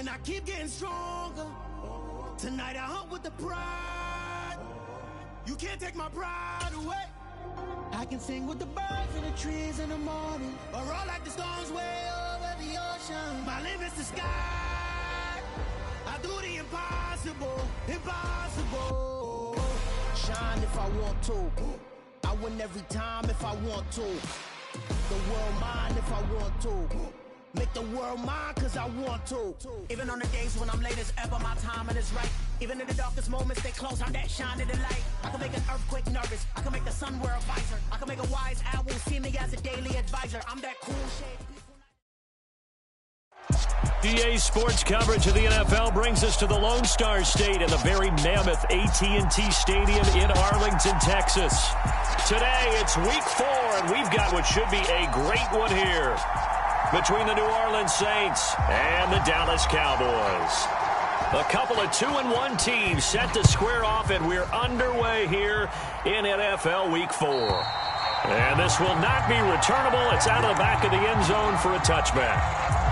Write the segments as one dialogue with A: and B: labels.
A: And I keep getting stronger. Tonight I hunt with the pride. You can't take my pride away. I can sing with the birds and the trees in the morning, or roll like the storms way over the ocean. My limit's the sky. I do the impossible, impossible. Shine if I want to. I win every time if I want to. The world mine if I want to. Make the world mine cause I want to. Even on the days when I'm late as ever, my timing is right. Even in the darkest moments, stay close, I'm that shining the light. I can make an earthquake nervous, I can make the sun wear a visor. I can make a wise owl see me as a daily advisor. I'm that cool shade.
B: EA Sports coverage of the NFL brings us to the Lone Star State in the very mammoth AT&T Stadium in Arlington, Texas. Today, it's week 4, and we've got what should be a great one here between the New Orleans Saints and the Dallas Cowboys. A couple of 2-1 teams set to square off, and we're underway here in NFL Week 4. And this will not be returnable. It's out of the back of the end zone for a touchback.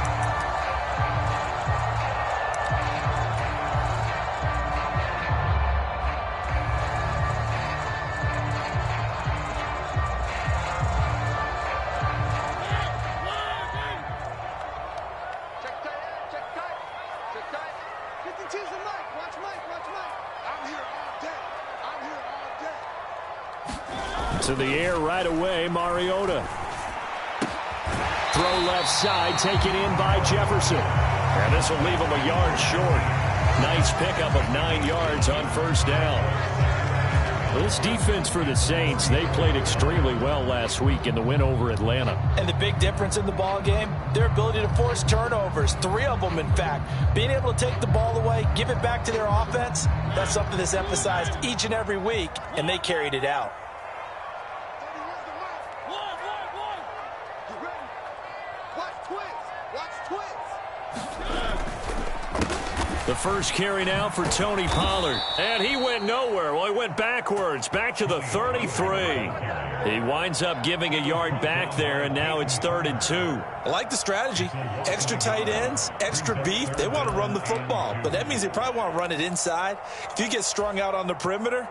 B: To the air right away, Mariota. Throw left side, taken in by Jefferson. And this will leave him a yard short. Nice pickup of 9 yards on first down. Well, this defense for the Saints, they played extremely well last week in the win over Atlanta.
C: And the big difference in the ball game, their ability to force turnovers, 3 of them, in fact. Being able to take the ball away, give it back to their offense, that's something that's emphasized each and every week, and they carried it out.
B: The first carry now for Tony Pollard. And he went nowhere. Well, he went backwards, back to the 33. He winds up giving a yard back there, and now it's 3rd and 2.
C: I like the strategy. Extra tight ends, extra beef. They want to run the football, but that means they probably want to run it inside. If you get strung out on the perimeter,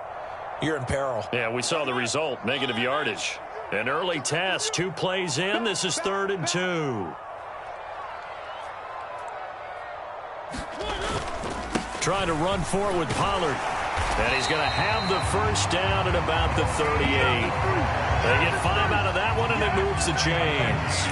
C: you're in peril.
B: Yeah, we saw the result, negative yardage. An early test, 2 plays in. This is 3rd and 2. Trying to run for it with Pollard. And he's going to have the first down at about the 38. They get 5 out of that one, and it moves the chains.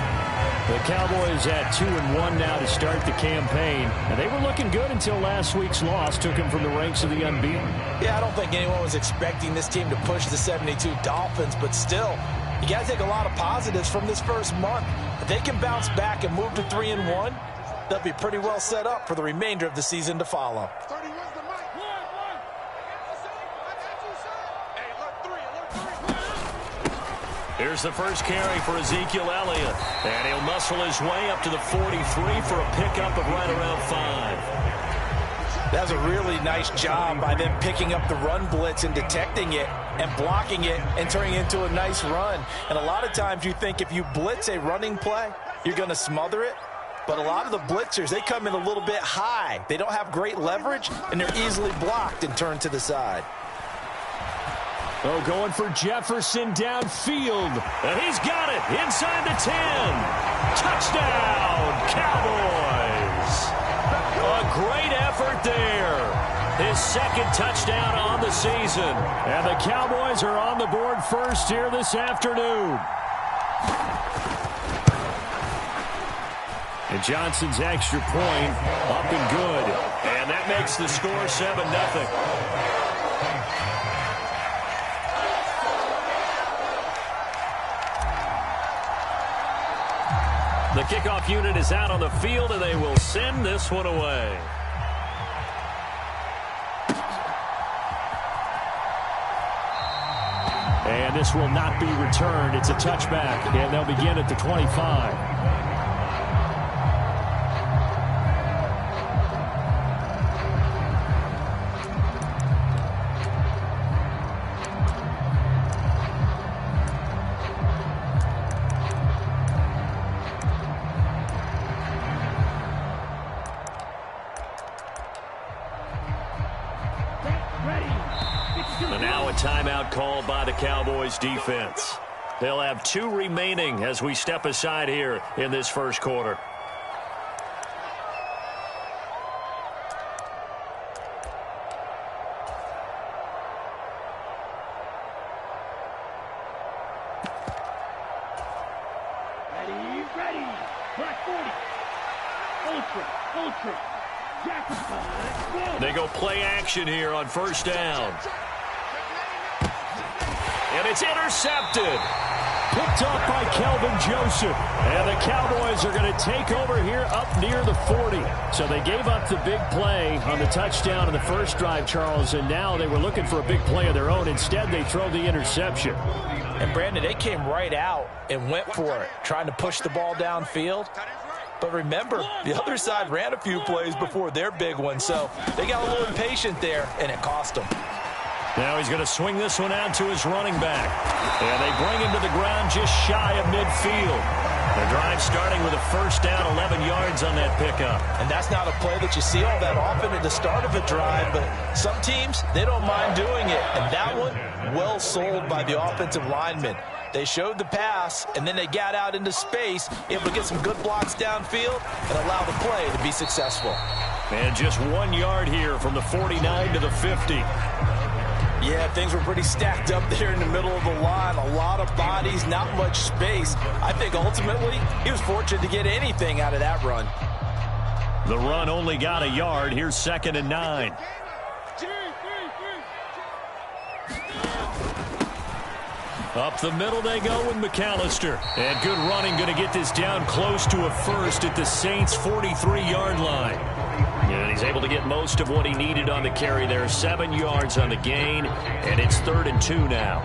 B: The Cowboys at 2-1 now to start the campaign. And they were looking good until last week's loss took them from the ranks of the unbeaten.
C: Yeah, I don't think anyone was expecting this team to push the 72 Dolphins, but still, you got to take a lot of positives from this first month. If they can bounce back and move to 3-1, they'll be pretty well set up for the remainder of the season to follow.
B: Here's the first carry for Ezekiel Elliott. And he'll muscle his way up to the 43 for a pickup of right around 5.
C: That was a really nice job by them picking up the run blitz and detecting it and blocking it and turning it into a nice run. And a lot of times you think if you blitz a running play, you're going to smother it. But a lot of the blitzers, they come in a little bit high. They don't have great leverage, and they're easily blocked and turned to the side.
B: Oh, going for Jefferson downfield. And he's got it inside the 10. Touchdown, Cowboys. A great effort there. His 2nd touchdown on the season. And the Cowboys are on the board first here this afternoon. And Johnson's extra point up and good. And that makes the score 7-0. The kickoff unit is out on the field, and they will send this one away. And this will not be returned. It's a touchback, and they'll begin at the 25. timeout called by the Cowboys defense. They'll have 2 remaining as we step aside here in this first quarter.
D: Ready. Black 40. Ultra.
B: They go play action here on first down. And it's intercepted. Picked off by Kelvin Joseph. And the Cowboys are going to take over here up near the 40. So they gave up the big play on the touchdown in the first drive, Charles, and now they were looking for a big play of their own. Instead, they throw the interception.
C: And, Brandon, they came right out and went for it, trying to push the ball downfield. But remember, the other side ran a few plays before their big one, so they got a little impatient there, and it cost them.
B: Now he's going to swing this one out to his running back. And they bring him to the ground just shy of midfield. The drive starting with a first down, 11 yards on that pickup.
C: And that's not a play that you see all that often at the start of a drive, but some teams, they don't mind doing it. And that one, well sold by the offensive lineman. They showed the pass, and then they got out into space, able to get some good blocks downfield and allow the play to be successful.
B: And just 1 yard here from the 49 to the 50.
C: Yeah, things were pretty stacked up there in the middle of the line. A lot of bodies, not much space. I think ultimately he was fortunate to get anything out of that run.
B: The run only got a yard. Here's 2nd and 9. Up the middle they go with McAllister. And good running, going to get this down close to a first at the Saints' 43-yard line. And he's able to get most of what he needed on the carry there. 7 yards on the gain, and it's 3rd and 2 now.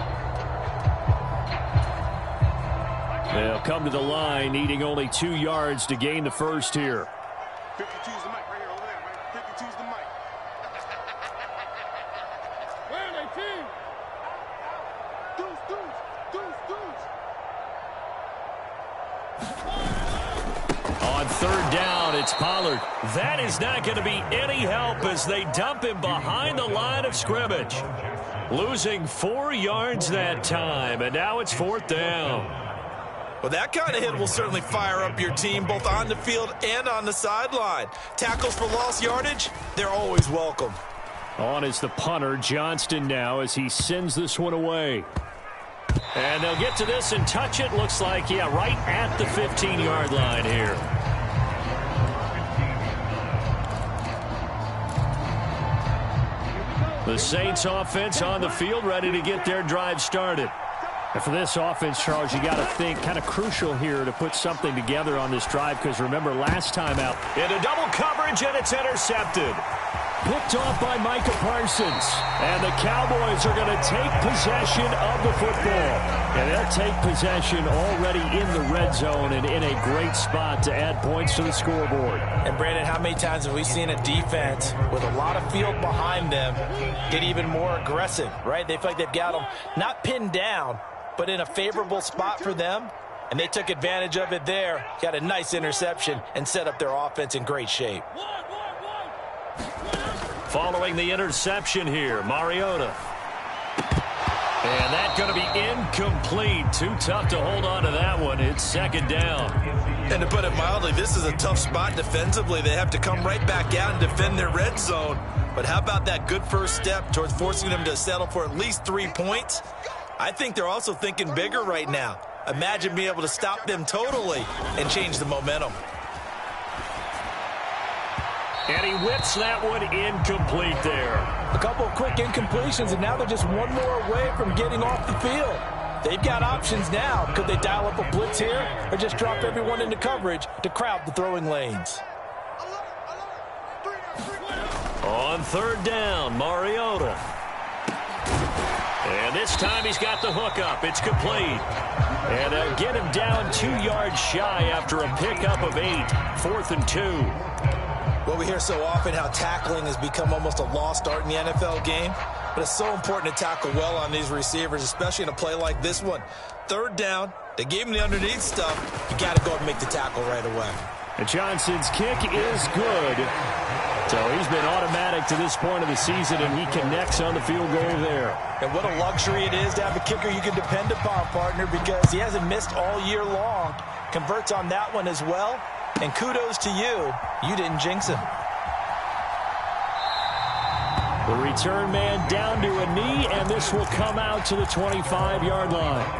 B: They'll come to the line, needing only 2 yards to gain the first here.
E: 52's the mic right here, over there, right? 52's the mic. Where are they, team? Deuce.
B: On 3rd down, it's Pollard. That is not going to be any help as they dump him behind the line of scrimmage. Losing 4 yards that time, and now it's 4th down.
C: Well, that kind of hit will certainly fire up your team both on the field and on the sideline. Tackles for lost yardage, they're always welcome.
B: On is the punter, Johnston, now as he sends this one away. And they'll get to this and touch it. Looks like, yeah, right at the 15-yard line here. The Saints offense on the field, ready to get their drive started. And for this offense, Charles, you got to think kind of crucial here to put something together on this drive, because remember last time out, into double coverage, and it's intercepted. Picked off by Micah Parsons. And the Cowboys are going to take possession of the football. And they'll take possession already in the red zone and in a great spot to add points to the scoreboard.
C: And, Brandon, how many times have we seen a defense with a lot of field behind them get even more aggressive, right? They feel like they've got them not pinned down, but in a favorable spot for them. And they took advantage of it there. Got a nice interception and set up their offense in great shape.
B: Following the interception here, Mariota. And that's going to be incomplete. Too tough to hold on to that one. It's 2nd down.
C: And to put it mildly, this is a tough spot defensively. They have to come right back out and defend their red zone. But how about that good first step towards forcing them to settle for at least 3 points? I think they're also thinking bigger right now. Imagine being able to stop them totally and change the momentum.
B: And he whips that one incomplete there.
C: A couple of quick incompletions, and now they're just one more away from getting off the field. They've got options now. Could they dial up a blitz here or just drop everyone into coverage to crowd the throwing lanes?
B: On 3rd down, Mariota. And this time he's got the hook up. It's complete. And they'll get him down 2 yards shy after a pickup of 8. 4th and 2.
C: Well, we hear so often how tackling has become almost a lost art in the NFL game, but it's so important to tackle well on these receivers, especially in a play like this one. 3rd down, they gave him the underneath stuff. You got to go and make the tackle right away.
B: And Johnson's kick is good. So he's been automatic to this point of the season, and he connects on the field goal there.
C: And what a luxury it is to have a kicker you can depend upon, partner, because he hasn't missed all year long. Converts on that one as well. And kudos to you. You didn't jinx him.
B: The return man down to a knee, and this will come out to the 25-yard line.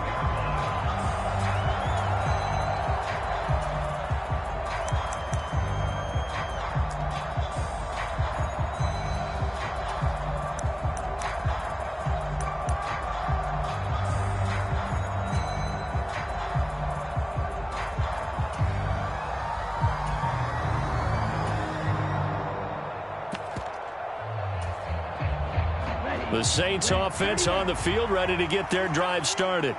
B: The Saints offense on the field, ready to get their drive started.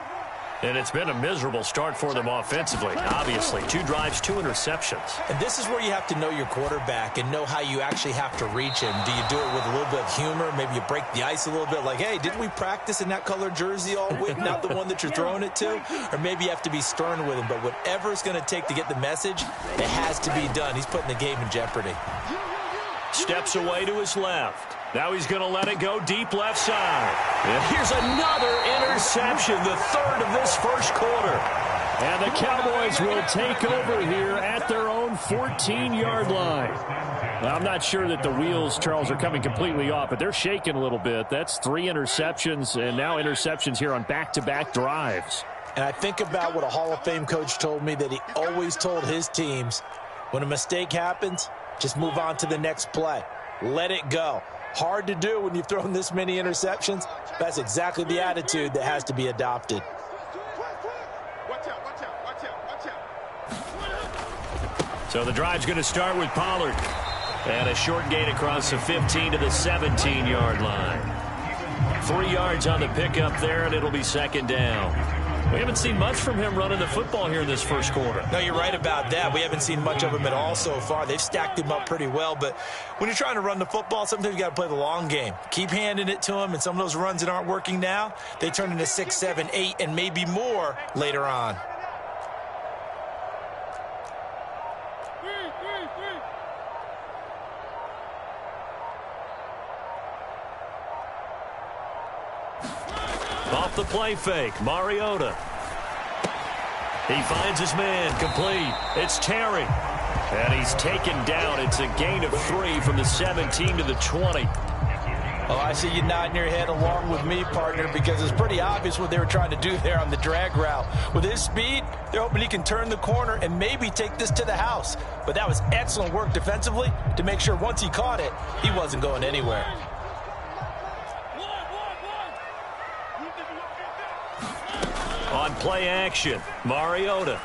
B: And it's been a miserable start for them offensively. Obviously, 2 drives, 2 interceptions.
C: And this is where you have to know your quarterback and know how you actually have to reach him. Do you do it with a little bit of humor? Maybe you break the ice a little bit like, hey, didn't we practice in that color jersey all week, not the one that you're throwing it to? Or maybe you have to be stern with him. But whatever it's going to take to get the message, it has to be done. He's putting the game in jeopardy.
B: Steps away to his left. Now he's going to let it go deep left side. And here's another interception, the 3rd of this first quarter. And the Cowboys will take over here at their own 14-yard line. Now, I'm not sure that the wheels, Charles, are coming completely off, but they're shaking a little bit. That's 3 interceptions, and now interceptions here on back-to-back drives.
C: And I think about what a Hall of Fame coach told me, that he always told his teams, when a mistake happens, just move on to the next play. Let it go. Hard to do when you've thrown this many interceptions. That's exactly the attitude that has to be adopted.
E: Watch out, watch out, watch out, watch out.
B: So the drive's going to start with Pollard. And a short gain across the 15 to the 17-yard line. 3 yards on the pickup there, and it'll be 2nd down. We haven't seen much from him running the football here in this first quarter.
C: No, you're right about that. We haven't seen much of him at all so far. They've stacked him up pretty well, but when you're trying to run the football, sometimes you got to play the long game. Keep handing it to him, and some of those runs that aren't working now, they turn into 6, 7, 8, and maybe more later on.
B: Off the play fake, Mariota. He finds his man, complete. It's Terry. And he's taken down. It's a gain of 3 from the 17 to the 20.
C: Oh, I see you nodding your head along with me, partner, because it's pretty obvious what they were trying to do there on the drag route. With his speed, they're hoping he can turn the corner and maybe take this to the house. But that was excellent work defensively to make sure once he caught it, he wasn't going anywhere.
B: On play action, Mariota.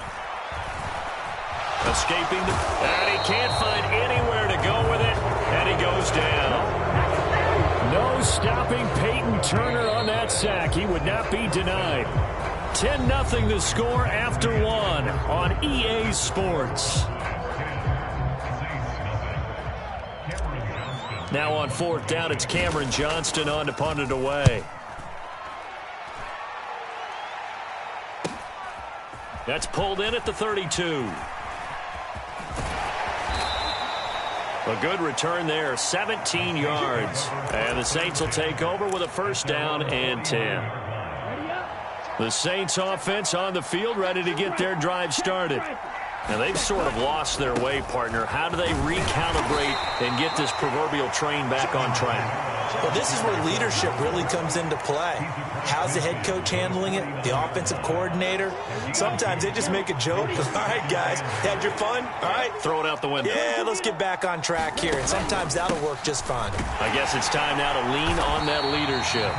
B: Escaping and he can't find anywhere to go with it, and he goes down. No stopping Peyton Turner on that sack. He would not be denied. 10-0 the score after 1 on EA Sports. Now on 4th down, it's Cameron Johnston on to punt it away. That's pulled in at the 32. A good return there, 17 yards. And the Saints will take over with a 1st down and 10. The Saints offense on the field, ready to get their drive started. Now, they've sort of lost their way, partner. How do they recalibrate and get this proverbial train back on track?
C: Well, this is where leadership really comes into play. How's the head coach handling it? The offensive coordinator? Sometimes they just make a joke. All right, guys, had your fun? All right.
B: Throw it out the window.
C: Yeah, let's get back on track here. And sometimes that'll work just fine.
B: I guess it's time now to lean on that leadership.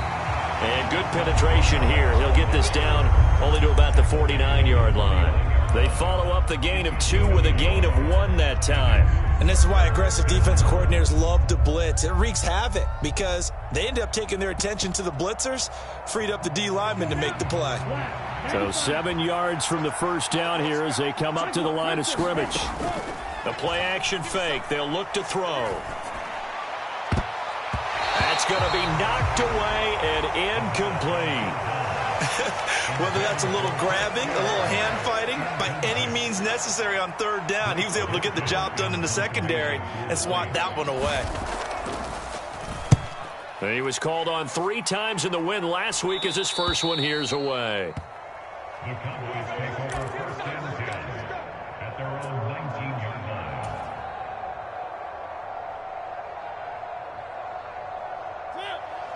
B: And good penetration here. He'll get this down only to about the 49-yard line. They follow up the gain of 2 with a gain of 1 that time.
C: And this is why aggressive defense coordinators love to blitz. It wreaks havoc because they end up taking their attention to the blitzers, freed up the D lineman to make the play.
B: So 7 yards from the 1st down here as they come up to the line of scrimmage. The play action fake. They'll look to throw. That's going to be knocked away and incomplete.
F: Whether that's a little grabbing, a little hand fighting, by any means necessary on third down, he was able to get the job done in the secondary and swat that one away.
B: He was called on 3 times in the win last week as his first one here's away.
G: The Cowboys take over first and 10 at their own 19-yard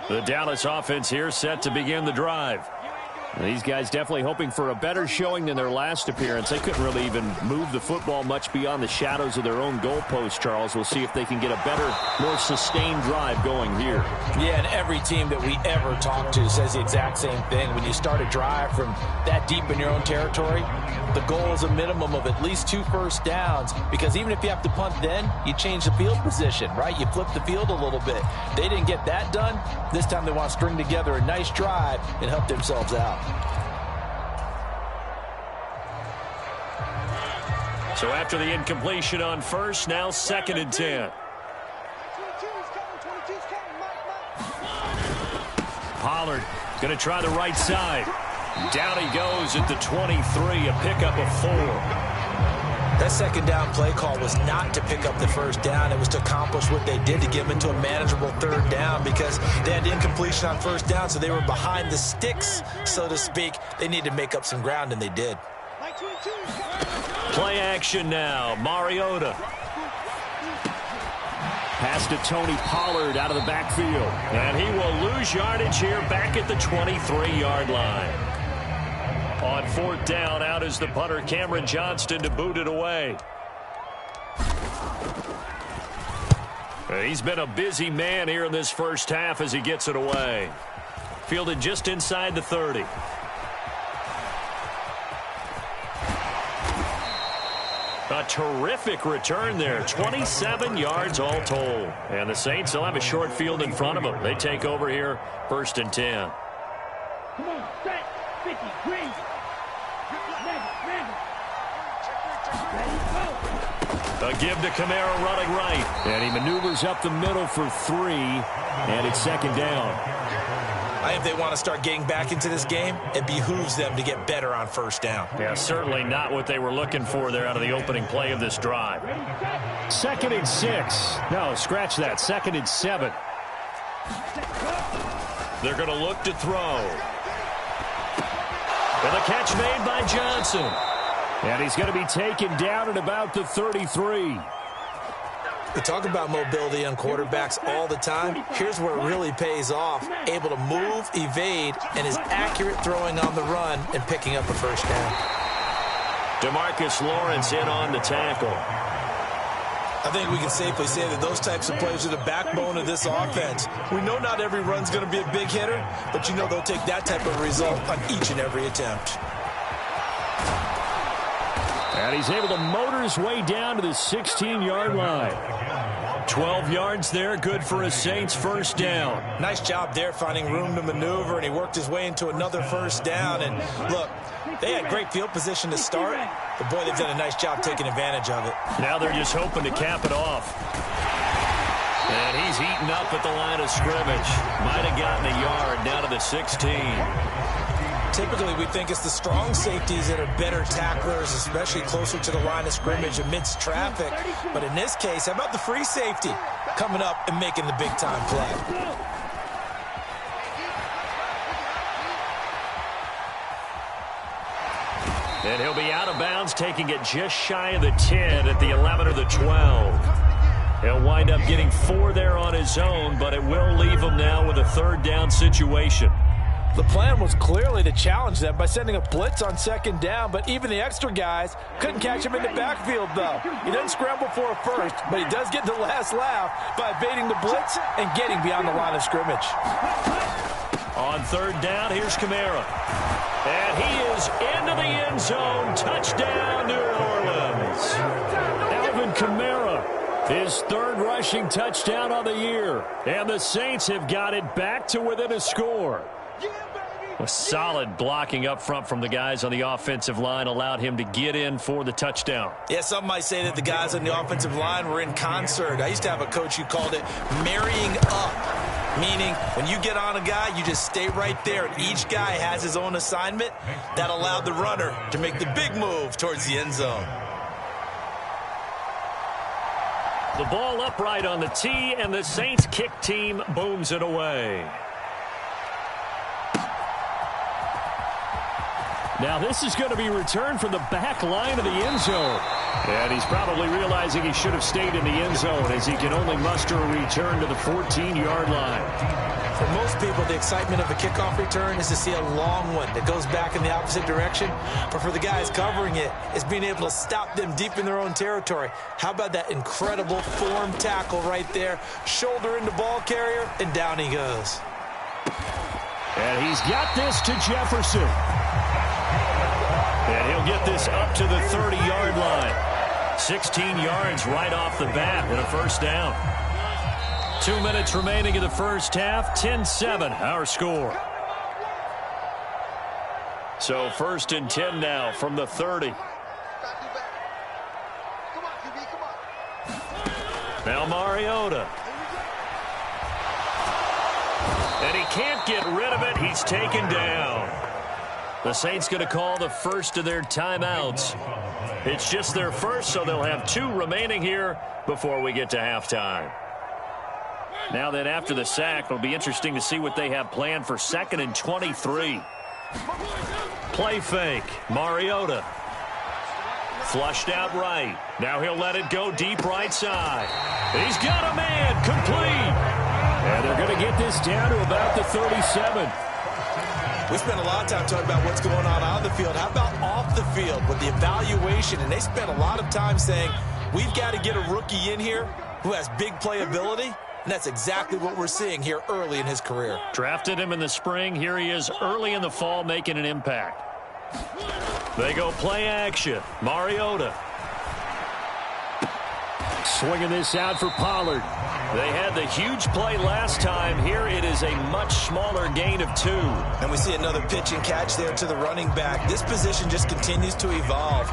G: line.
B: The Dallas offense here set to begin the drive. These guys definitely hoping for a better showing than their last appearance. They couldn't really even move the football much beyond the shadows of their own goalpost, Charles. We'll see if they can get a better, more sustained drive going here.
C: Yeah, and every team that we ever talk to says the exact same thing. When you start a drive from that deep in your own territory, the goal is a minimum of at least 2 first downs, because even if you have to punt then, you change the field position, right? You flip the field a little bit. They didn't get that done. This time they want to string together a nice drive and help themselves out.
B: So after the incompletion on first, now 2nd and 10. Pollard going to try the right side. Down he goes at the 23, a pickup of 4.
C: That second down play call was not to pick up the first down. It was to accomplish what they did, to get them into a manageable third down, because they had incompletion on first down, so they were behind the sticks, so to speak. They needed to make up some ground, and they did.
B: Play action now. Mariota. Pass to Tony Pollard out of the backfield. And he will lose yardage here back at the 23-yard line. On 4th down, out is the punter, Cameron Johnston, to boot it away. He's been a busy man here in this first half as he gets it away. Fielded just inside the 30. A terrific return there. 27 yards all told. And the Saints will have a short field in front of them. They take over here, 1st and 10.
D: Come on, set, 50, green.
B: A give to Kamara running right. And he maneuvers up the middle for 3. And it's 2nd down.
C: I think they want to start getting back into this game. It behooves them to get better on first down.
B: Yeah, certainly not what they were looking for there out of the opening play of this drive. 2nd and 6. No, scratch that. 2nd and 7. They're going to look to throw. And a catch made by Johnson. And he's going to be taken down at about the 33.
C: We talk about mobility on quarterbacks all the time. Here's where it really pays off. Able to move, evade, and is accurate throwing on the run and picking up a first down.
B: DeMarcus Lawrence in on the tackle.
C: I think we can safely say that those types of plays are the backbone of this offense. We know not every run's going to be a big hitter, but you know they'll take that type of result on each and every attempt.
B: And he's able to motor his way down to the 16-yard line. 12 yards there, good for a Saints first down.
C: Nice job there finding room to maneuver, and he worked his way into another first down. And look, they had great field position to start, but boy, they've done a nice job taking advantage of it.
B: Now they're just hoping to cap it off. And he's eaten up at the line of scrimmage. Might have gotten a yard down to the 16.
C: Typically, we think it's the strong safeties that are better tacklers, especially closer to the line of scrimmage amidst traffic. But in this case, how about the free safety coming up and making the big-time play?
B: And he'll be out of bounds, taking it just shy of the 10 at the 11 or the 12. He'll wind up getting 4 there on his own, but it will leave him now with a 3rd down situation.
C: The plan was clearly to challenge them by sending a blitz on 2nd down, but even the extra guys couldn't catch him in the backfield, though. He doesn't scramble for a first, but he does get the last laugh by evading the blitz and getting beyond the line of scrimmage.
B: On 3rd down, here's Kamara. And he is into the end zone. Touchdown, New Orleans. Alvin Kamara, his 3rd rushing touchdown on the year. And the Saints have got it back to within a score. A solid blocking up front from the guys on the offensive line allowed him to get in for the touchdown.
C: Yeah, some might say that the guys on the offensive line were in concert. I used to have a coach who called it marrying up.
F: Meaning, when you get on a guy, you just stay right there. And each guy has his own assignment. That allowed the runner to make the big move towards the end zone.
B: The ball upright on the tee, and the Saints kick team booms it away. Now this is going to be returned from the back line of the end zone. And he's probably realizing he should have stayed in the end zone as he can only muster a return to the 14-yard line.
C: For most people, the excitement of a kickoff return is to see a long one that goes back in the opposite direction. But for the guys covering it, it's being able to stop them deep in their own territory. How about that incredible form tackle right there? Shoulder into ball carrier, and down he goes.
B: And he's got this to Jefferson. And he'll get this up to the 30-yard line. 16 yards right off the bat and a first down. 2 minutes remaining in the first half. 10-7 our score. So 1st and 10 now from the 30. Now Mariota. And he can't get rid of it. He's taken down. The Saints going to call the first of their timeouts. It's just their first, so they'll have 2 remaining here before we get to halftime. Now that after the sack, it'll be interesting to see what they have planned for 2nd and 23. Play fake. Mariota. Flushed out right. Now he'll let it go deep right side. He's got a man. Complete. And they're going to get this down to about the 37.
C: We spent a lot of time talking about what's going on the field. How about off the field with the evaluation? And they spent a lot of time saying, we've got to get a rookie in here who has big playability. And that's exactly what we're seeing here early in his career.
B: Drafted him in the spring. Here he is early in the fall making an impact. They go play action. Mariota. Swinging this out for Pollard. They had the huge play last time. Here it is a much smaller gain of 2.
C: And we see another pitch and catch there to the running back. This position just continues to evolve.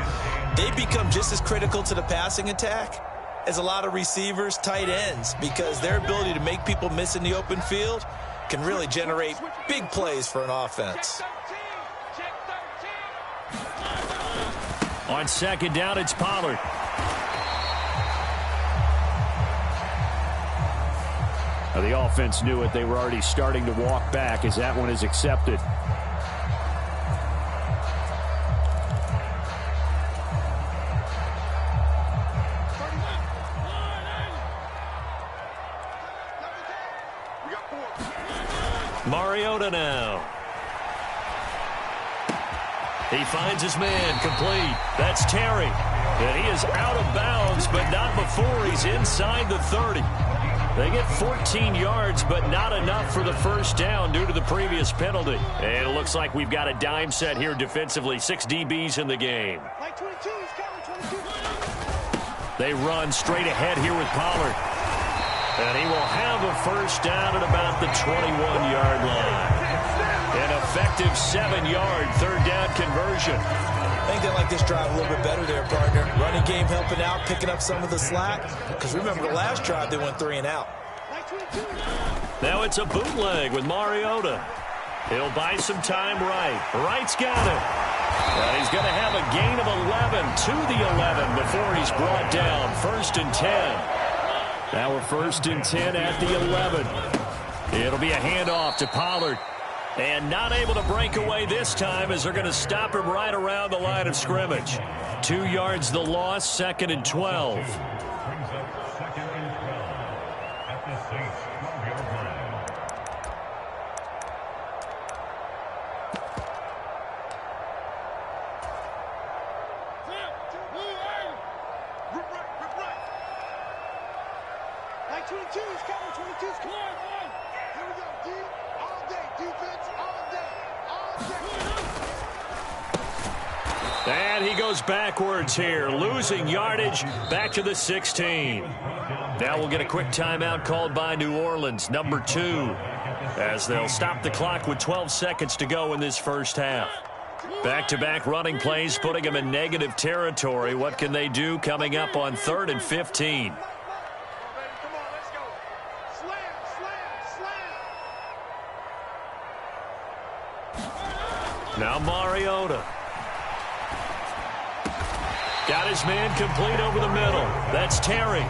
C: They become just as critical to the passing attack as a lot of receivers, tight ends, because their ability to make people miss in the open field can really generate big plays for an offense.
B: On 2nd down, it's Pollard. Now the offense knew it. They were already starting to walk back as that one is accepted. Mariota now. He finds his man complete. That's Terry. And he is out of bounds, but not before he's inside the 30. They get 14 yards, but not enough for the first down due to the previous penalty. And it looks like we've got a dime set here defensively. 6 DBs in the game. They run straight ahead here with Pollard. And he will have a first down at about the 21-yard line. An effective 7-yard third down conversion.
C: I think they like this drive a little bit better there, partner. Running game helping out, picking up some of the slack. Because remember, the last drive they went 3 and out.
B: Now it's a bootleg with Mariota. He'll buy some time right. Wright's got it. And he's going to have a gain of 11 to the 11 before he's brought down. 1st and 10. Now we're 1st and 10 at the 11. It'll be a handoff to Pollard. And not able to break away this time as they're going to stop him right around the line of scrimmage. 2 yards the loss, 2nd and 12.
G: Brings up 2nd and 12 at the Saints 12-yard line.
E: Like 22's coming, 22's coming. Here we go, D. All day, defense, all day, all day.
B: And he goes backwards here, losing yardage back to the 16. Now we'll get a quick timeout called by New Orleans, number 2, as they'll stop the clock with 12 seconds to go in this first half. Back-to-back running plays putting them in negative territory. What can they do coming up on 3rd and 15?
E: Come on, let's go. Slam, slam, slam.
B: Now Mariota. Got his man complete over the middle. That's Terry.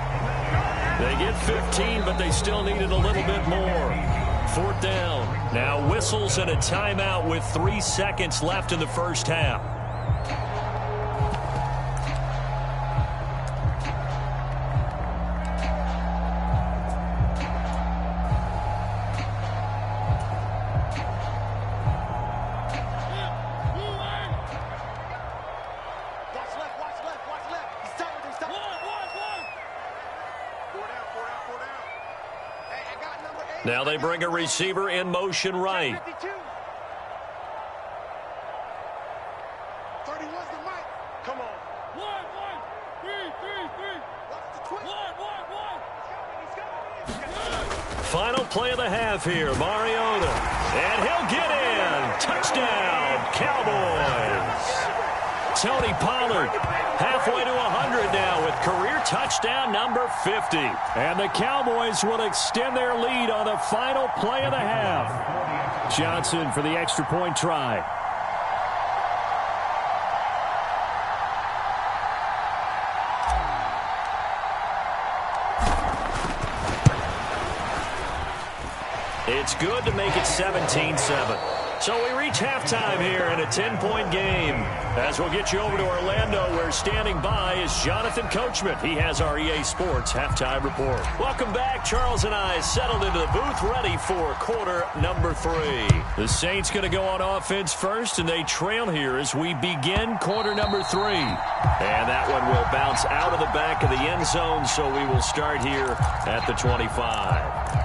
B: They get 15, but they still needed a little bit more. 4th down. Now whistles and a timeout with 3 seconds left in the first half. Now they bring a receiver in motion right.
E: 31's the mic. Come on.
D: 1, 3.
B: Final play of the half here. Mariota. And he'll get in. Touchdown, Cowboys. Tony Pollard halfway to 100 now with career touchdown number 50. And the Cowboys will extend their lead on the final play of the half. Johnson for the extra point try. It's good to make it 17-7. So we reach halftime here in a 10-point game. As we'll get you over to Orlando, where standing by is Jonathan Coachman. He has our EA Sports halftime report. Welcome back. Charles and I settled into the booth, ready for quarter number 3. The Saints going to go on offense first, and they trail here as we begin quarter number 3. And that one will bounce out of the back of the end zone, so we will start here at the 25.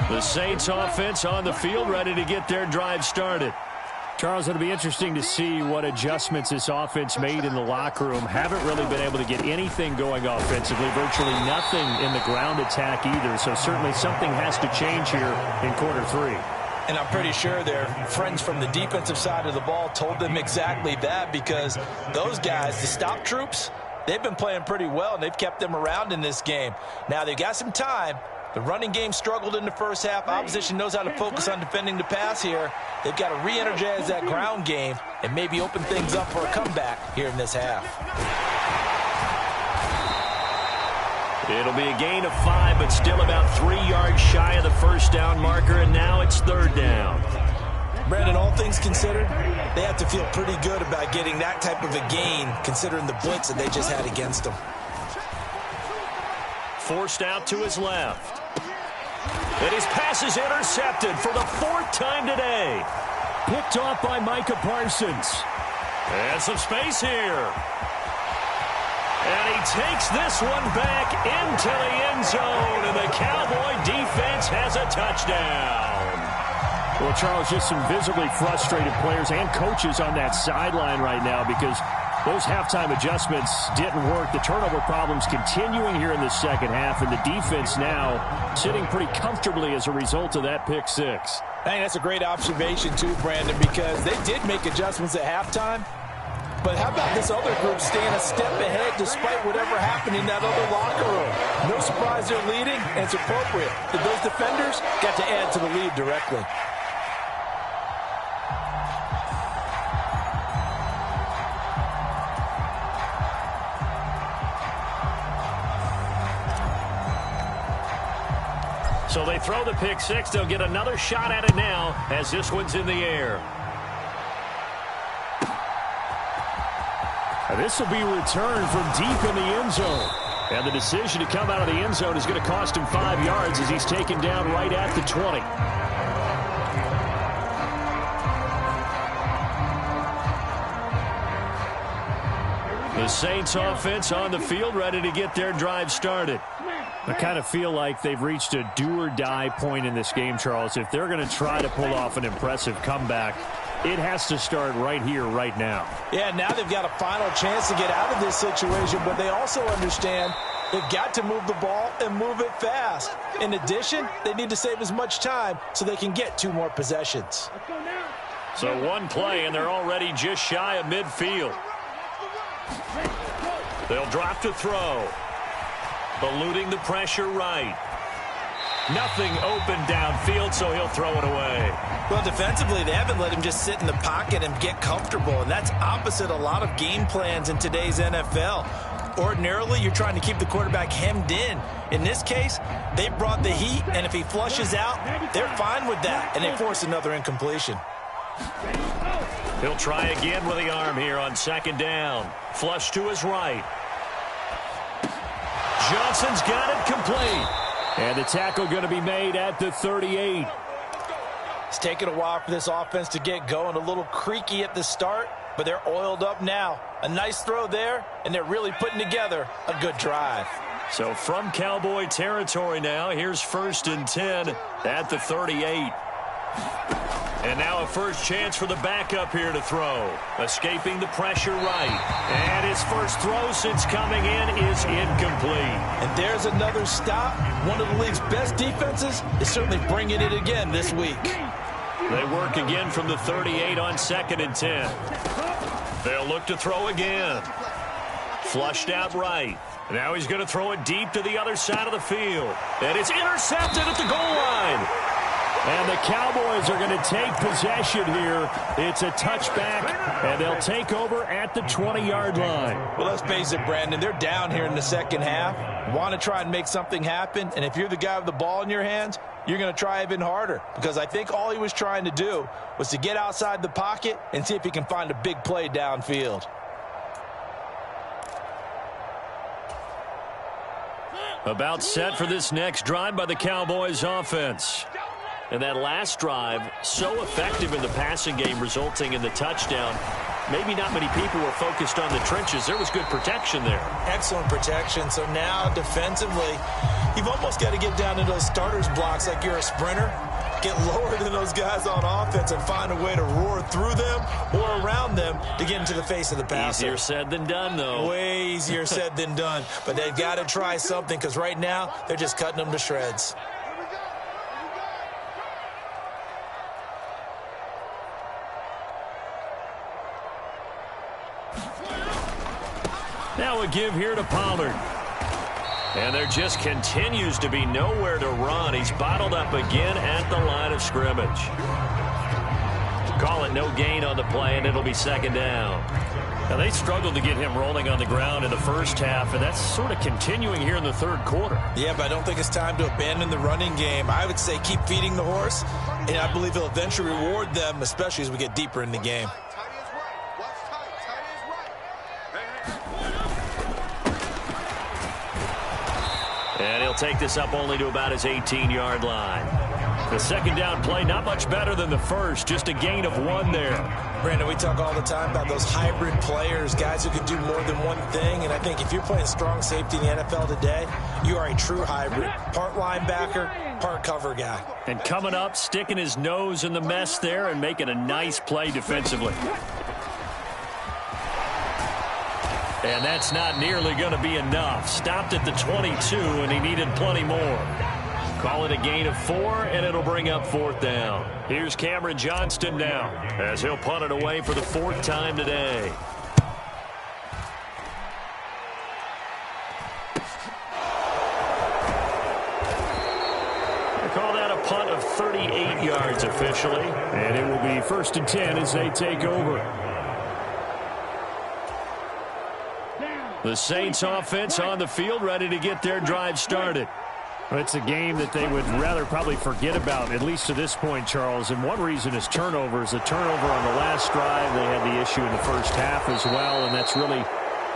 B: The Saints offense on the field, ready to get their drive started. Charles, it'll be interesting to see what adjustments this offense made in the locker room. Haven't really been able to get anything going offensively, virtually nothing in the ground attack either. So certainly something has to change here in quarter 3.
C: And I'm pretty sure their friends from the defensive side of the ball told them exactly that, because those guys, the stop troops, they've been playing pretty well, and they've kept them around in this game. Now, they've got some time. The running game struggled in the first half. Opposition knows how to focus on defending the pass here. They've got to re-energize that ground game and maybe open things up for a comeback here in this half.
B: It'll be a gain of 5, but still about 3 yards shy of the first down marker, and now it's 3rd down.
C: Brandon, all things considered, they have to feel pretty good about getting that type of a gain, considering the blitz that they just had against them.
B: Forced out to his left. And his pass is intercepted for the 4th time today. Picked off by Micah Parsons. And some space here. And he takes this one back into the end zone, and the Cowboy defense has a touchdown. Well, Charles, just some visibly frustrated players and coaches on that sideline right now, because those halftime adjustments didn't work. The turnover problems continuing here in the second half, and the defense now sitting pretty comfortably as a result of that pick 6.
C: Hey, that's a great observation too, Brandon, because they did make adjustments at halftime. But how about this other group staying a step ahead despite whatever happened in that other locker room? No surprise they're leading, and it's appropriate that those defenders got to add to the lead directly.
B: So they throw the pick 6. They'll get another shot at it now as this one's in the air. And this will be returned from deep in the end zone. And the decision to come out of the end zone is going to cost him 5 yards as he's taken down right at the 20. The Saints offense on the field, ready to get their drive started. I kind of feel like they've reached a do-or-die point in this game, Charles. If they're going to try to pull off an impressive comeback, it has to start right here, right now.
C: Yeah, now they've got a final chance to get out of this situation, but they also understand they've got to move the ball and move it fast. In addition, they need to save as much time so they can get 2 more possessions.
B: So one play, and they're already just shy of midfield. They'll drop to throw. Eluding the pressure right. Nothing open downfield, so he'll throw it away.
C: Well, defensively, they haven't let him just sit in the pocket and get comfortable, and that's opposite a lot of game plans in today's NFL. Ordinarily, you're trying to keep the quarterback hemmed in. In this case, they brought the heat, and if he flushes out, they're fine with that, and they force another incompletion.
B: He'll try again with the arm here on second down. Flush to his right. Johnson's got it complete. And the tackle going to be made at the 38.
C: It's taken a while for this offense to get going. A little creaky at the start, but they're oiled up now. A nice throw there, and they're really putting together a good drive.
B: So from Cowboy territory now, here's 1st and 10 at the 38. And now a first chance for the backup here to throw. Escaping the pressure right. And his first throw since coming in is incomplete.
C: And there's another stop. One of the league's best defenses is certainly bringing it again this week.
B: They work again from the 38 on 2nd and 10. They'll look to throw again. Flushed out right. Now he's going to throw it deep to the other side of the field. And it's intercepted at the goal line. And the Cowboys are going to take possession here. It's a touchback, and they'll take over at the 20-yard line.
C: Well, let's face it, Brandon. They're down here in the second half. Want to try and make something happen. And if you're the guy with the ball in your hands, you're going to try even harder. Because I think all he was trying to do was to get outside the pocket and see if he can find a big play downfield.
B: About set for this next drive by the Cowboys offense. And that last drive, so effective in the passing game, resulting in the touchdown. Maybe not many people were focused on the trenches. There was good protection there.
C: Excellent protection. So now defensively, you've almost got to get down to those starters blocks like you're a sprinter. Get lower than those guys on offense and find a way to roar through them or around them to get into the face of the passer.
B: Easier said than done, though.
C: Way easier said than done. But they've got to try something because right now they're just cutting them to shreds.
B: Now a give here to Pollard. And there just continues to be nowhere to run. He's bottled up again at the line of scrimmage. Call it no gain on the play, and it'll be 2nd down. Now, they struggled to get him rolling on the ground in the first half, and that's sort of continuing here in the 3rd quarter.
C: Yeah, but I don't think it's time to abandon the running game. I would say keep feeding the horse, and I believe he'll eventually reward them, especially as we get deeper in the game.
B: And he'll take this up only to about his 18-yard line. The 2nd down play, not much better than the first, just a gain of 1 there.
C: Brandon, we talk all the time about those hybrid players, guys who can do more than one thing. And I think if you're playing strong safety in the NFL today, you are a true hybrid. Part linebacker, part cover guy.
B: And coming up, sticking his nose in the mess there and making a nice play defensively. And that's not nearly going to be enough. Stopped at the 22, and he needed plenty more. Call it a gain of 4, and it'll bring up 4th down. Here's Cameron Johnston now, as he'll punt it away for the 4th time today. They call that a punt of 38 yards officially. And it will be 1st and 10 as they take over. The Saints offense on the field, ready to get their drive started.
H: Well, it's a game that they would rather probably forget about, at least to this point, Charles. And one reason is turnovers. A turnover on the last drive. They had the issue in the first half as well, and that's really,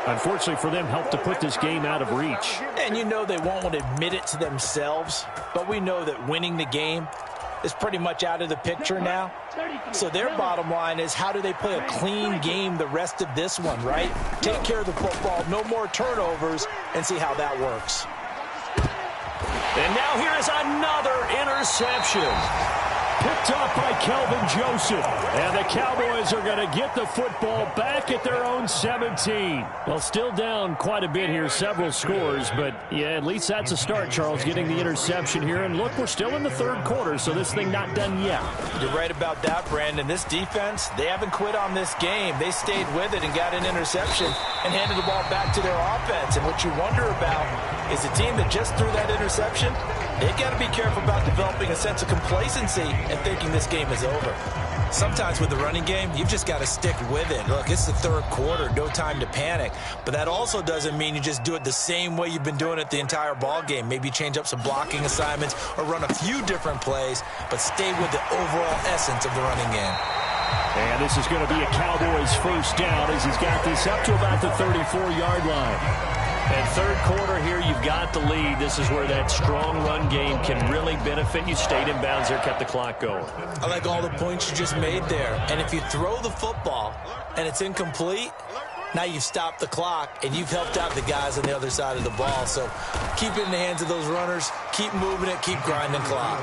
H: unfortunately for them, helped to put this game out of reach.
C: And you know they won't want to admit it to themselves, but we know that winning the game is pretty much out of the picture now. So their bottom line is, how do they play a clean game the rest of this one, right? Take care of the football, no more turnovers, and see how that works.
B: And now here is another interception. Picked off by Kelvin Joseph. And the Cowboys are going to get the football back at their own 17.
H: Well, still down quite a bit here, several scores. But, yeah, at least that's a start, Charles, getting the interception here. And, look, we're still in the 3rd quarter, so this thing not done yet.
C: You're right about that, Brandon. This defense, they haven't quit on this game. They stayed with it and got an interception and handed the ball back to their offense. And what you wonder about is the team that just threw that interception, They've got to be careful about developing a sense of complacency and thinking this game is over. Sometimes with the running game, you've just got to stick with it. Look, it's the third quarter, no time to panic. But that also doesn't mean you just do it the same way you've been doing it the entire ball game. Maybe change up some blocking assignments or run a few different plays, but stay with the overall essence of the running game.
H: And this is going to be a Cowboys first down as he's got this up to about the 34-yard line.
B: And third quarter here, you've got the lead. This is where that strong run game can really benefit you. Stayed in bounds there, kept the clock going.
C: I like all the points you just made there. And if you throw the football and it's incomplete, now you've stopped the clock and you've helped out the guys on the other side of the ball. So keep it in the hands of those runners. Keep moving it. Keep grinding clock.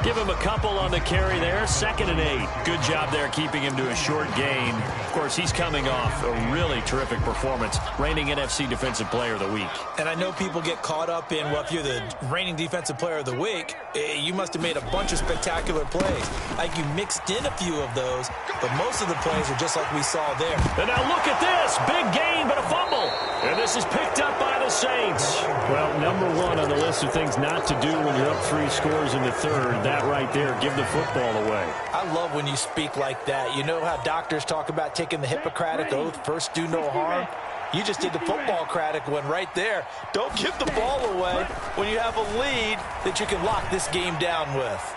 B: Give him a couple on the carry there. 2nd and 8. Good job there keeping him to a short gain. Of course, he's coming off a really terrific performance. Reigning NFC Defensive Player of the Week.
C: And I know people get caught up in, well, if you're the reigning Defensive Player of the Week, you must have made a bunch of spectacular plays. Like you mixed in a few of those, but most of the plays are just like we saw there.
B: And now look at this. Big gain, but a fumble. And this is picked up by the Saints.
H: Well, number one on the list of things not to do when you're up 3 scores in the third, that right there, give the football away.
C: I love when you speak like that. You know how doctors talk about taking the Hippocratic Oath, first do no harm? You just did the football-cratic one right there. Don't give the ball away when you have a lead that you can lock this game down with.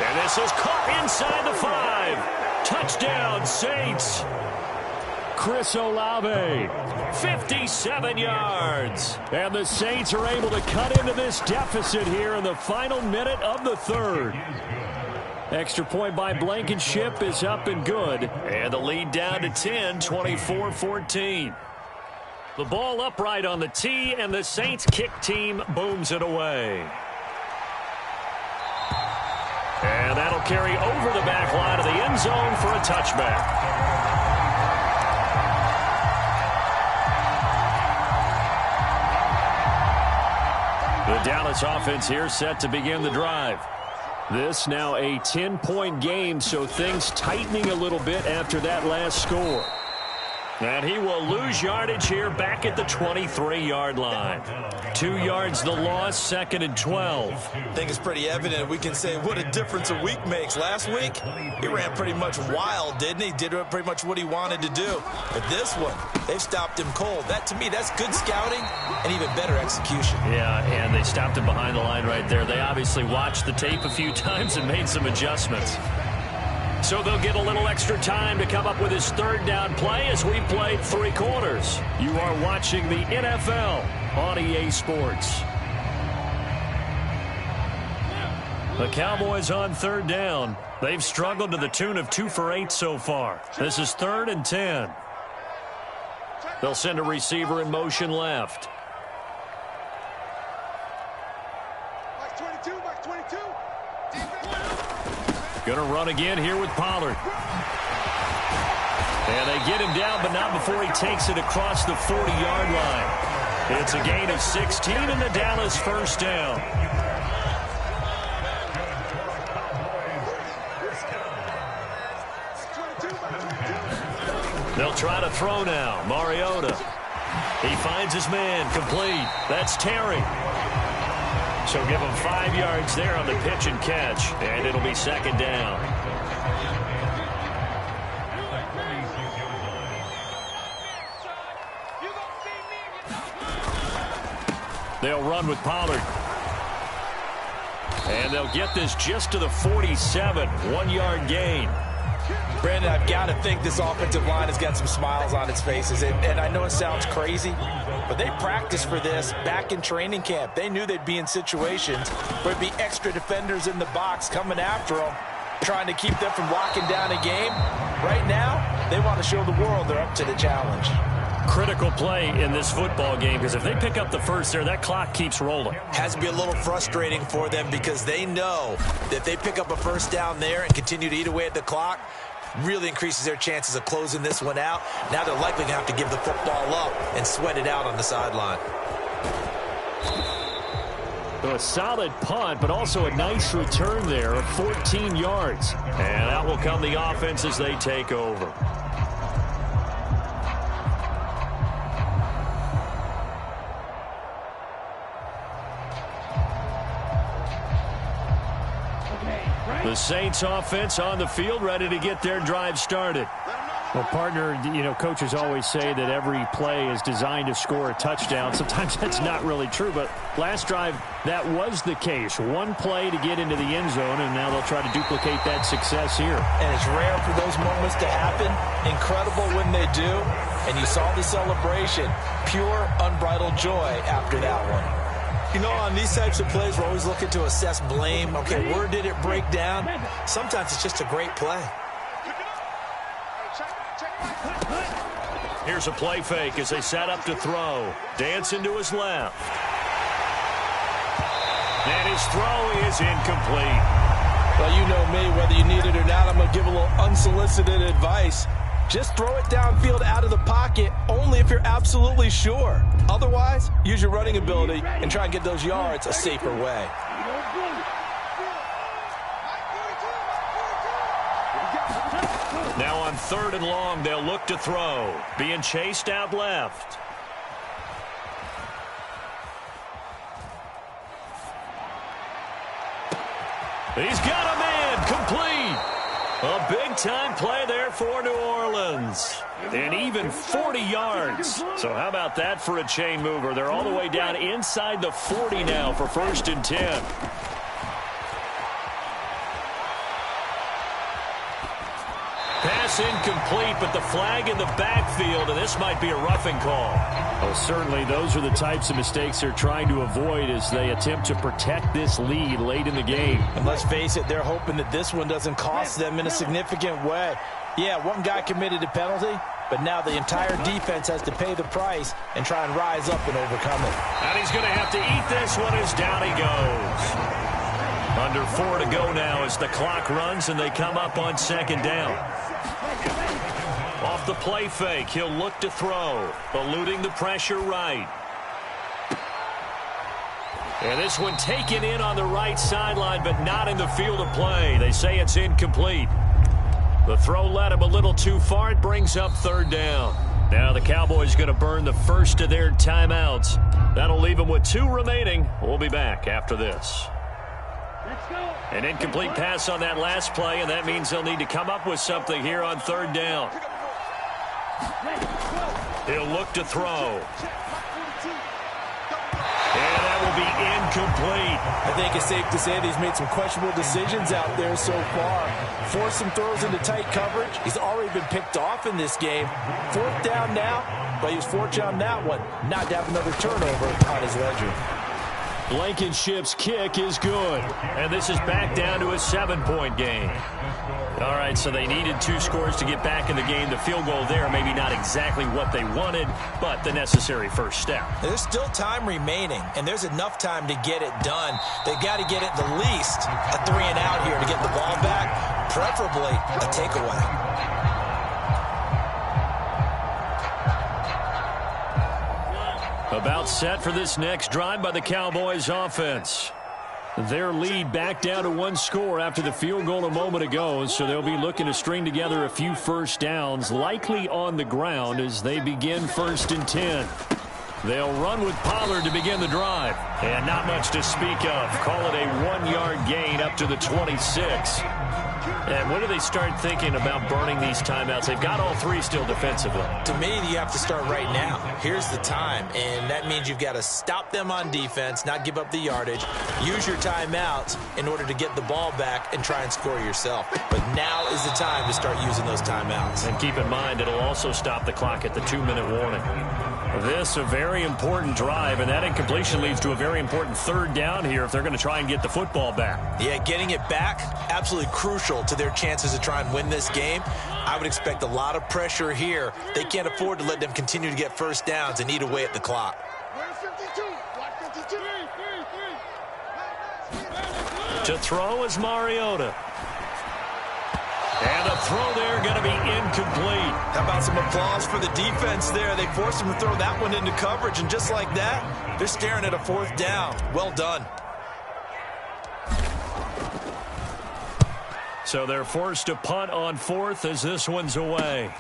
B: And this is caught inside the 5. Touchdown, Saints.
H: Chris Olave,
B: 57 yards.
H: And the Saints are able to cut into this deficit here in the final minute of the third. Extra point by Blankenship is up and good.
B: And the lead down to 10, 24-14. The ball upright on the tee, and the Saints kick team booms it away. And that'll carry over the back line of the end zone for a touchback. The Dallas offense here set to begin the drive. This now a 10-point game, so things tightening a little bit after that last score. And he will lose yardage here back at the 23-yard line. 2 yards the loss, 2nd and 12.
C: I think it's pretty evident. We can say what a difference a week makes. Last week, he ran pretty much wild, didn't he? Did pretty much what he wanted to do. But this one, they've stopped him cold. That, to me, that's good scouting and even better execution.
B: Yeah, and they stopped him behind the line right there. They obviously watched the tape a few times and made some adjustments. So they'll get a little extra time to come up with his third down play as we played 3 quarters. You are watching the NFL on EA Sports. The Cowboys on third down. They've struggled to the tune of 2 for 8 so far. This is 3rd and 10. They'll send a receiver in motion left. Going to run again here with Pollard. And they get him down, but not before he takes it across the 40-yard line. It's a gain of 16 and the Dallas first down. They'll try to throw now. Mariota. He finds his man. Complete. That's Terry. So give him 5 yards there on the pitch and catch. And it'll be 2nd down. They'll run with Pollard. And they'll get this just to the 47. 1-yard gain.
C: Brandon, I've got to think this offensive line has got some smiles on its faces. And I know it sounds crazy, but they practiced for this back in training camp. They knew they'd be in situations where there'd be extra defenders in the box coming after them, trying to keep them from locking down a game. Right now, they want to show the world they're up to the challenge.
B: Critical play in this football game, because if they pick up the first there, that clock keeps rolling.
C: Has to be a little frustrating for them because they know that if they pick up a first down there and continue to eat away at the clock, really increases their chances of closing this one out. Now they're likely going to have to give the football up and sweat it out on the sideline.
H: So a solid punt, but also a nice return there of 14 yards.
B: And out will come the offense as they take over. The Saints offense on the field, ready to get their drive started.
H: Well, partner, coaches always say that every play is designed to score a touchdown. Sometimes that's not really true, but last drive, that was the case. One play to get into the end zone, and now they'll try to duplicate that success here.
C: And it's rare for those moments to happen. Incredible when they do. And you saw the celebration. Pure, unbridled joy after that one.
F: On these types of plays, we're always looking to assess blame. Okay, where did it break down? Sometimes it's just a great play.
B: Here's a play fake as they set up to throw. Dancing to his left. And his throw is incomplete.
C: Well, you know me, whether you need it or not, I'm going to give a little unsolicited advice. Just throw it downfield out of the pocket only if you're absolutely sure. Otherwise, use your running ability and try and get those yards a safer way.
B: Now on 3rd and long, they'll look to throw. Being chased out left. He's got a man complete. A big-time play there for New Orleans. And even 40 yards. So how about that for a chain mover? They're all the way down inside the 40 now for 1st and 10. Pass incomplete, but the flag in the backfield, and this might be a roughing call.
H: Well, certainly those are the types of mistakes they're trying to avoid as they attempt to protect this lead late in the game.
C: And let's face it, they're hoping that this one doesn't cost them in a significant way. Yeah, one guy committed a penalty, but now the entire defense has to pay the price and try and rise up and overcome it.
B: And he's going to have to eat this one as down he goes. Under 4 to go now as the clock runs and they come up on 2nd down. Off the play fake, he'll look to throw, eluding the pressure right. And this one taken in on the right sideline, but not in the field of play. They say it's incomplete. The throw led him a little too far. It brings up 3rd down. Now the Cowboys going to burn the first of their timeouts. That'll leave them with 2 remaining. We'll be back after this. An incomplete pass on that last play, and that means they'll need to come up with something here on 3rd down. He'll look to throw. And that will be incomplete.
C: I think it's safe to say that he's made some questionable decisions out there so far. Forced some throws into tight coverage. He's already been picked off in this game. 4th down now, but he was fortunate on that one not to have another turnover on his ledger.
B: Blankenship's kick is good. And this is back down to a 7-point game. All right, so they needed 2 scores to get back in the game. The field goal there, maybe not exactly what they wanted, but the necessary first step.
C: There's still time remaining, and there's enough time to get it done. They've got to get it the least a 3 and out here to get the ball back, preferably a takeaway.
B: About set for this next drive by the Cowboys offense. Their lead back down to 1 score after the field goal a moment ago, so they'll be looking to string together a few first downs, likely on the ground as they begin 1st and 10. They'll run with Pollard to begin the drive, and not much to speak of. Call it a 1-yard gain up to the 26. And when do they start thinking about burning these timeouts? They've got all 3 still defensively.
C: To me, you have to start right now. Here's the time, and that means you've got to stop them on defense, not give up the yardage, use your timeouts in order to get the ball back and try and score yourself. But now is the time to start using those timeouts.
B: And keep in mind, it'll also stop the clock at the 2-minute warning. This a very important drive, and that incompletion leads to a very important 3rd down here if they're going to try and get the football back.
C: Yeah, getting it back, absolutely crucial to their chances to try and win this game. I would expect a lot of pressure here. They can't afford to let them continue to get first downs and eat away at the clock.
B: To throw is Mariota. And the throw there going to be incomplete.
F: How about some applause for the defense there? They forced him to throw that one into coverage, and just like that, they're staring at a 4th down. Well done.
B: So they're forced to punt on 4th as this one's away.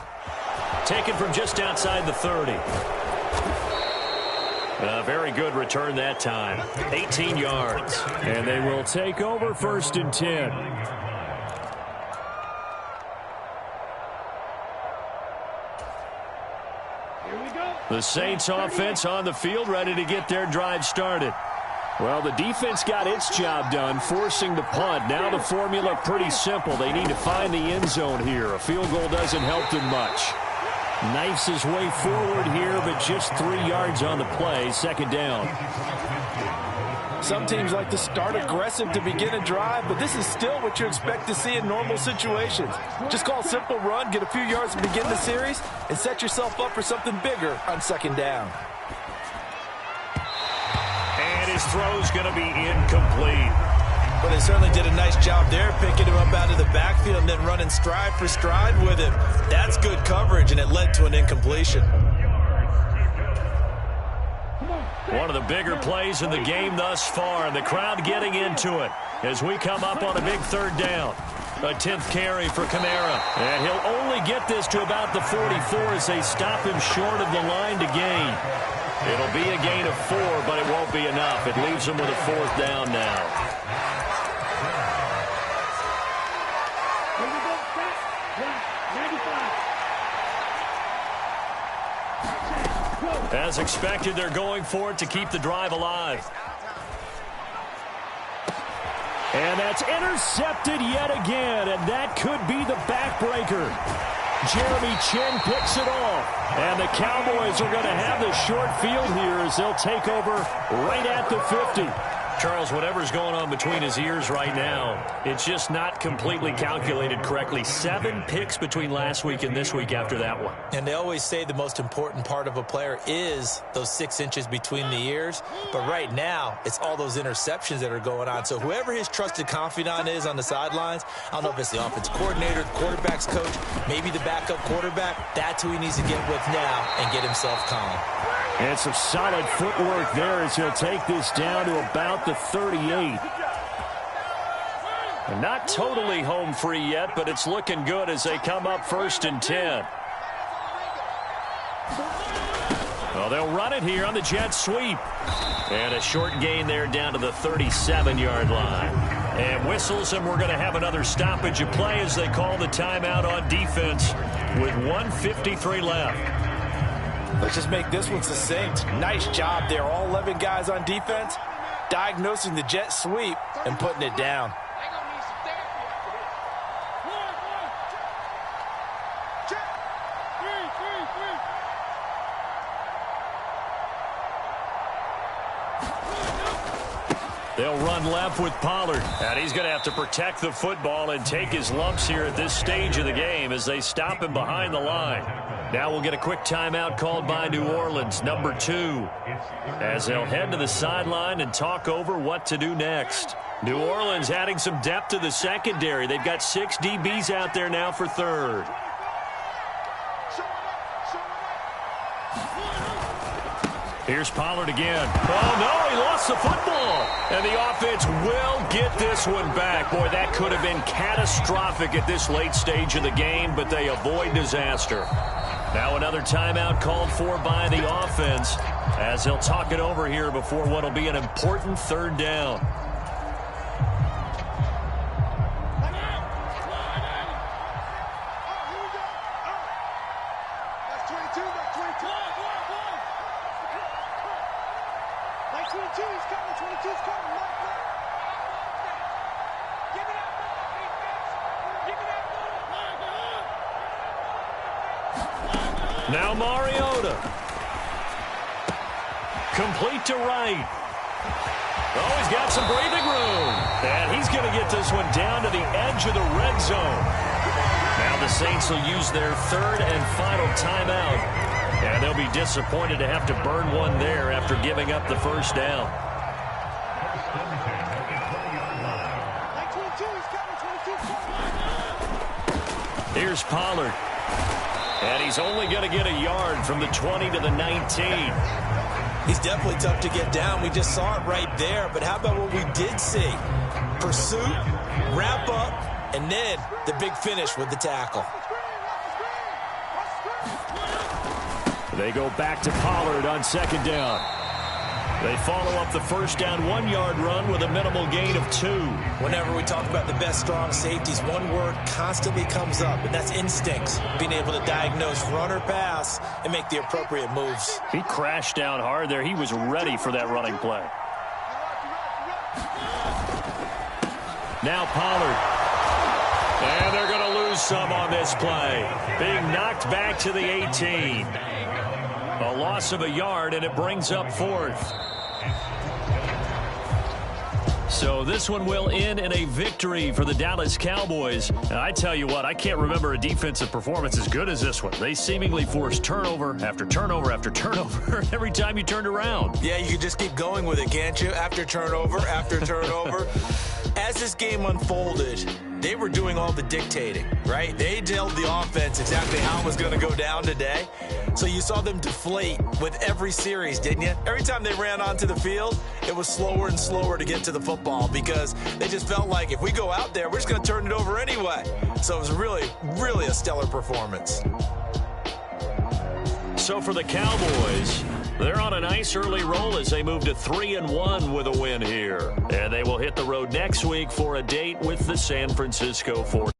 B: Taken from just outside the 30. Very good return that time. 18 yards.
H: And they will take over 1st and 10.
B: The Saints offense on the field, ready to get their drive started.
H: Well, the defense got its job done, forcing the punt. Now the formula pretty simple. They need to find the end zone here. A field goal doesn't help them much. Knifes his way forward here, but just 3 yards on the play. 2nd down.
C: Some teams like to start aggressive to begin a drive, but this is still what you expect to see in normal situations. Just call a simple run, get a few yards to begin the series, and set yourself up for something bigger on 2nd down.
B: And his throw's going to be incomplete.
C: But they certainly did a nice job there, picking him up out of the backfield and then running stride for stride with him. That's good coverage, and it led to an incompletion.
B: One of the bigger plays in the game thus far, and the crowd getting into it as we come up on a big 3rd down. A 10th carry for Kamara. And he'll only get this to about the 44 as they stop him short of the line to gain. It'll be a gain of 4, but it won't be enough. It leaves him with a 4th down now. As expected, they're going for it to keep the drive alive.
H: And that's intercepted yet again, and that could be the backbreaker. Jeremy Chin picks it off, and the Cowboys are going to have the short field here as they'll take over right at the 50.
B: Charles, whatever's going on between his ears right now, it's just not completely calculated correctly. 7 picks between last week and this week after that one.
C: And they always say the most important part of a player is those 6 inches between the ears. But right now, it's all those interceptions that are going on. So whoever his trusted confidant is on the sidelines, I don't know if it's the offensive coordinator, the quarterback's coach, maybe the backup quarterback, that's who he needs to get with now and get himself calm.
H: And some solid footwork there as he'll take this down to about the 38.
B: And not totally home free yet, but it's looking good as they come up 1st and 10. Well, they'll run it here on the jet sweep. And a short gain there down to the 37-yard line. And whistles, and we're going to have another stoppage of play as they call the timeout on defense with 1:53 left.
C: Let's just make this one succinct. Nice job there. All 11 guys on defense diagnosing the jet sweep and putting it down.
B: They'll run left with Pollard. And he's going to have to protect the football and take his lumps here at this stage of the game as they stop him behind the line. Now we'll get a quick timeout called by New Orleans, number 2, as they'll head to the sideline and talk over what to do next. New Orleans adding some depth to the secondary. They've got 6 DBs out there now for 3rd. Here's Pollard again. Oh, no, he lost the football. And the offense will get this one back. Boy, that could have been catastrophic at this late stage of the game, but they avoid disaster. Now another timeout called for by the offense as they'll talk it over here before what will be an important 3rd down. Now Mariota. Complete to right. Oh, he's got some breathing room. And he's going to get this one down to the edge of the red zone. Now the Saints will use their 3rd and final timeout. And they'll be disappointed to have to burn one there after giving up the 1st down. Here's Pollard. And he's only going to get a yard from the 20 to the 19.
C: He's definitely tough to get down. We just saw it right there. But how about what we did see? Pursuit, wrap up, and then the big finish with the tackle.
H: They go back to Pollard on 2nd down.
B: They follow up the first down 1-yard run with a minimal gain of 2.
C: Whenever we talk about the best strong safeties, one word constantly comes up, and that's instincts. Being able to diagnose run or pass and make the appropriate moves.
B: He crashed down hard there. He was ready for that running play. Now Pollard. And they're going to lose some on this play. Being knocked back to the 18. A loss of a yard, and it brings up 4th. So this one will end in a victory for the Dallas Cowboys. And I tell you what, I can't remember a defensive performance as good as this one. They seemingly forced turnover after turnover after turnover every time you turned around.
C: Yeah, you can just keep going with it, can't you? After turnover, after turnover. As this game unfolded, they were doing all the dictating, right? They told the offense exactly how it was going to go down today. So you saw them deflate with every series, didn't you? Every time they ran onto the field, it was slower and slower to get to the football because they just felt like if we go out there, we're just going to turn it over anyway. So it was really, really a stellar performance.
B: So for the Cowboys, they're on a nice early roll as they move to 3-1 with a win here. And they will hit the road next week for a date with the San Francisco 49ers.